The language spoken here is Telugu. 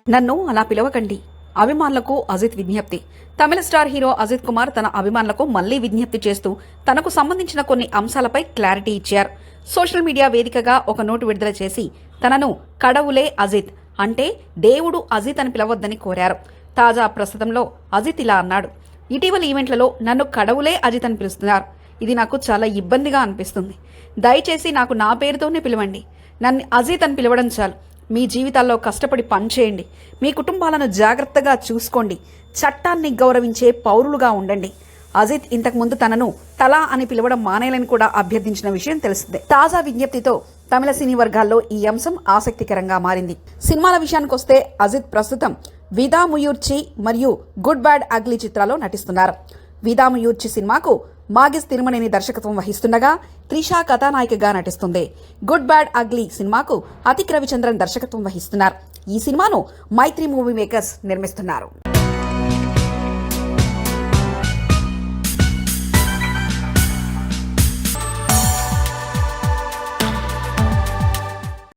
నన్ను అలా పిలవకండి. అభిమానులకు అజిత్ విజ్ఞప్తి. తమిళ స్టార్ హీరో అజిత్ కుమార్ తన అభిమానులకు మళ్లీ విజ్ఞప్తి చేస్తూ తనకు సంబంధించిన కొన్ని అంశాలపై క్లారిటీ ఇచ్చారు. సోషల్ మీడియా వేదికగా ఒక నోటు విడుదల చేసి తనను కడవులే అజిత్ అంటే దేవుడు అజిత్ అని పిలవద్దని కోరారు. తాజా ప్రస్తుతంలో అజిత్ ఇలా అన్నాడు. ఇటీవల ఈవెంట్లలో నన్ను కడవులే అజిత్ అని పిలుస్తున్నారు. ఇది నాకు చాలా ఇబ్బందిగా అనిపిస్తుంది. దయచేసి నాకు నా పేరుతోనే పిలవండి. నన్ను అజిత్ అని పిలవడం చాలు. మీ జీవితాల్లో కష్టపడి పనిచేయండి. మీ కుటుంబాలను జాగ్రత్తగా చూసుకోండి. చట్టాన్ని గౌరవించే పౌరులుగా ఉండండి. అజిత్ ఇంతకుముందు తనను తలా అని పిలవడం మానేయాలని కూడా అభ్యర్థించిన విషయం తెలిసిందే. తాజా విజ్ఞప్తితో తమిళ సినీ వర్గాల్లో ఈ అంశం ఆసక్తికరంగా మారింది. సినిమాల విషయానికొస్తే అజిత్ ప్రస్తుతం విదాముయూర్చి మరియు గుడ్ బ్యాడ్ అగ్లీ చిత్రాల్లో నటిస్తున్నారు. విదాముయూర్చి సినిమాకు మాగిస్ తిరుమనేని దర్శకత్వం వహిస్తుండగా త్రిషా కథానాయికగా నటిస్తుంది. గుడ్ బ్యాడ్ అగ్లీ సినిమాకు అతిక్ రవిచంద్రన్ దర్శకత్వం వహిస్తున్నారు. ఈ సినిమాను మైత్రి మూవీ మేకర్స్ నిర్మిస్తున్నారు.